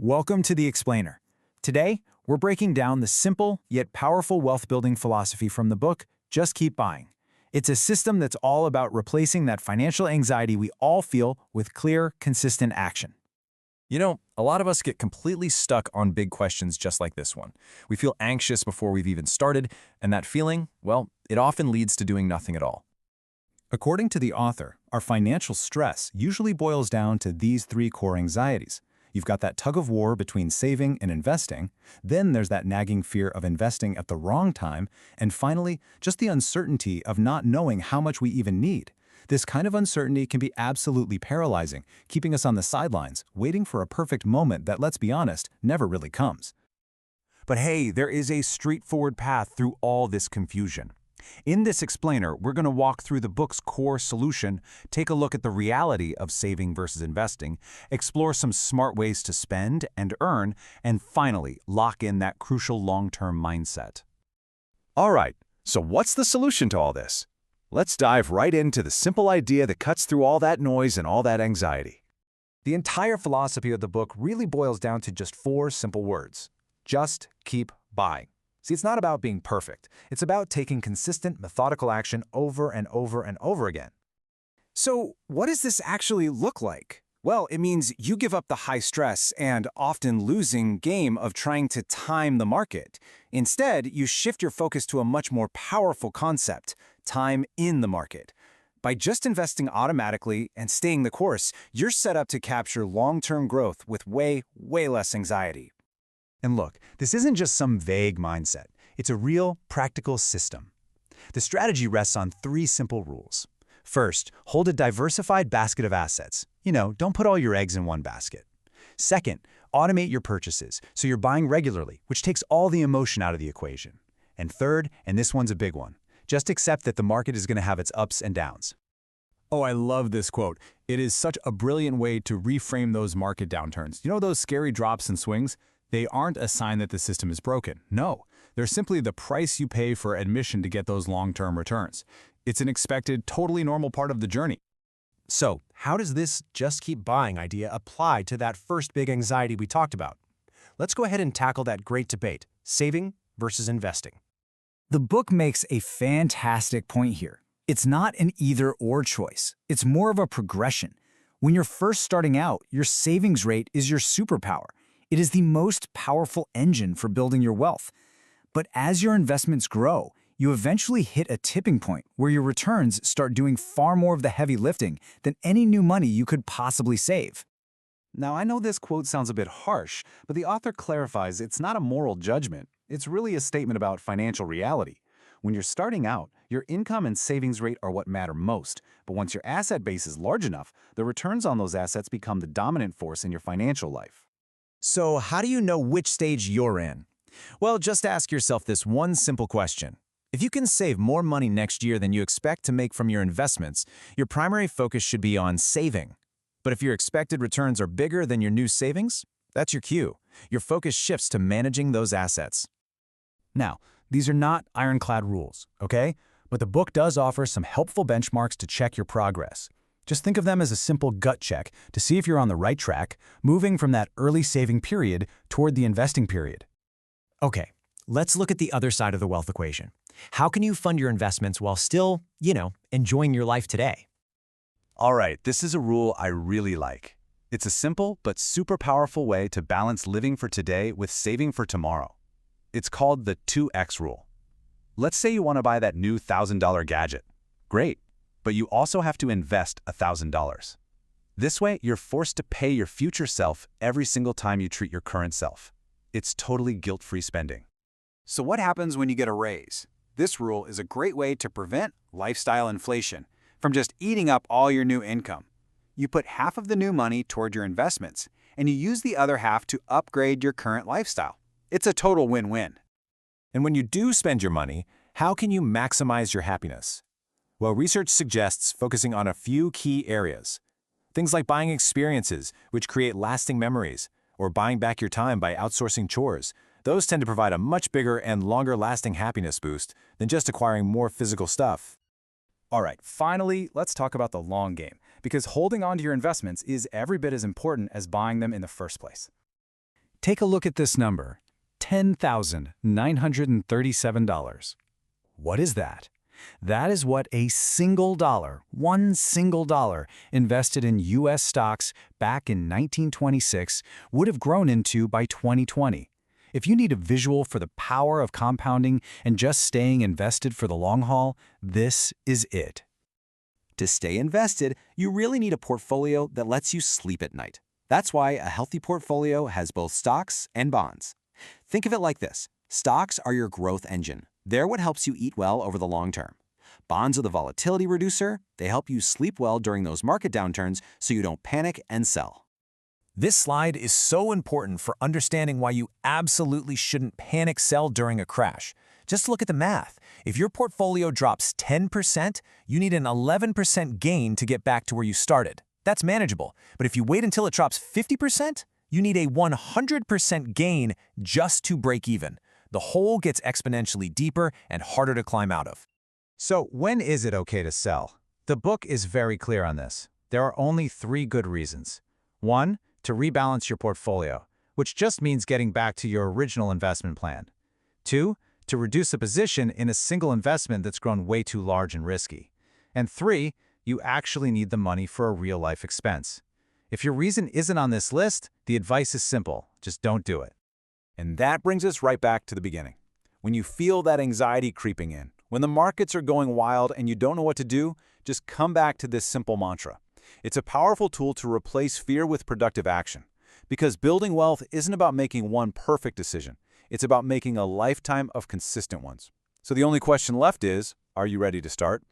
Welcome to The Explainer. Today, we're breaking down the simple yet powerful wealth-building philosophy from the book, Just Keep Buying. It's a system that's all about replacing that financial anxiety we all feel with clear, consistent action. You know, a lot of us get completely stuck on big questions just like this one. We feel anxious before we've even started, and that feeling, well, it often leads to doing nothing at all. According to the author, our financial stress usually boils down to these three core anxieties. You've got that tug of war between saving and investing, then there's that nagging fear of investing at the wrong time, and finally, just the uncertainty of not knowing how much we even need. This kind of uncertainty can be absolutely paralyzing, keeping us on the sidelines, waiting for a perfect moment that, let's be honest, never really comes. But hey, there is a straightforward path through all this confusion. In this explainer, we're going to walk through the book's core solution, take a look at the reality of saving versus investing, explore some smart ways to spend and earn, and finally, lock in that crucial long-term mindset. All right, so what's the solution to all this? Let's dive right into the simple idea that cuts through all that noise and all that anxiety. The entire philosophy of the book really boils down to just four simple words. Just keep buying. See, it's not about being perfect. It's about taking consistent, methodical action over and over and over again. So, what does this actually look like? Well, it means you give up the high-stress and often losing game of trying to time the market. Instead, you shift your focus to a much more powerful concept, time in the market. By just investing automatically and staying the course, you're set up to capture long-term growth with way less anxiety. And look, this isn't just some vague mindset. It's a real, practical system. The strategy rests on three simple rules. First, hold a diversified basket of assets. Don't put all your eggs in one basket. Second, automate your purchases, so you're buying regularly, which takes all the emotion out of the equation. And third, and this one's a big one, just accept that the market is going to have its ups and downs. Oh, I love this quote. It is such a brilliant way to reframe those market downturns. You know those scary drops and swings? They aren't a sign that the system is broken. No, they're simply the price you pay for admission to get those long-term returns. It's an expected, totally normal part of the journey. So, how does this just keep buying idea apply to that first big anxiety we talked about? Let's go ahead and tackle that great debate, saving versus investing. The book makes a fantastic point here. It's not an either-or choice. It's more of a progression. When you're first starting out, your savings rate is your superpower. It is the most powerful engine for building your wealth. But as your investments grow, you eventually hit a tipping point where your returns start doing far more of the heavy lifting than any new money you could possibly save. Now, I know this quote sounds a bit harsh, but the author clarifies it's not a moral judgment. It's really a statement about financial reality. When you're starting out, your income and savings rate are what matter most. But once your asset base is large enough, the returns on those assets become the dominant force in your financial life. So how do you know which stage you're in? Well, just ask yourself this one simple question. If you can save more money next year than you expect to make from your investments, your primary focus should be on saving. But if your expected returns are bigger than your new savings, that's your cue. Your focus shifts to managing those assets. Now, these are not ironclad rules, okay? But the book does offer some helpful benchmarks to check your progress. Just think of them as a simple gut check to see if you're on the right track, moving from that early saving period toward the investing period. Okay, let's look at the other side of the wealth equation. How can you fund your investments while still, enjoying your life today? All right, this is a rule I really like. It's a simple but super powerful way to balance living for today with saving for tomorrow. It's called the 2X rule. Let's say you want to buy that new $1,000 gadget. Great. But you also have to invest $1,000. This way, you're forced to pay your future self every single time you treat your current self. It's totally guilt-free spending. So what happens when you get a raise? This rule is a great way to prevent lifestyle inflation from just eating up all your new income. You put half of the new money toward your investments, and you use the other half to upgrade your current lifestyle. It's a total win-win. And when you do spend your money, how can you maximize your happiness? Well, research suggests focusing on a few key areas. Things like buying experiences, which create lasting memories, or buying back your time by outsourcing chores. Those tend to provide a much bigger and longer-lasting happiness boost than just acquiring more physical stuff. All right, finally, let's talk about the long game, because holding on to your investments is every bit as important as buying them in the first place. Take a look at this number, $10,937. What is that? That is what a single dollar, one single dollar, invested in U.S. stocks back in 1926 would have grown into by 2020. If you need a visual for the power of compounding and just staying invested for the long haul, this is it. To stay invested, you really need a portfolio that lets you sleep at night. That's why a healthy portfolio has both stocks and bonds. Think of it like this. Stocks are your growth engine. They're what helps you eat well over the long term. Bonds are the volatility reducer. They help you sleep well during those market downturns so you don't panic and sell. This slide is so important for understanding why you absolutely shouldn't panic sell during a crash. Just look at the math. If your portfolio drops 10%, you need an 11% gain to get back to where you started. That's manageable. But if you wait until it drops 50%, you need a 100% gain just to break even. The hole gets exponentially deeper and harder to climb out of. So when is it okay to sell? The book is very clear on this. There are only 3 good reasons. 1, to rebalance your portfolio, which just means getting back to your original investment plan. 2, to reduce a position in a single investment that's grown way too large and risky. And 3, you actually need the money for a real-life expense. If your reason isn't on this list, the advice is simple. Just don't do it. And that brings us right back to the beginning. When you feel that anxiety creeping in, when the markets are going wild and you don't know what to do, just come back to this simple mantra. It's a powerful tool to replace fear with productive action. Because building wealth isn't about making one perfect decision. It's about making a lifetime of consistent ones. So the only question left is, are you ready to start?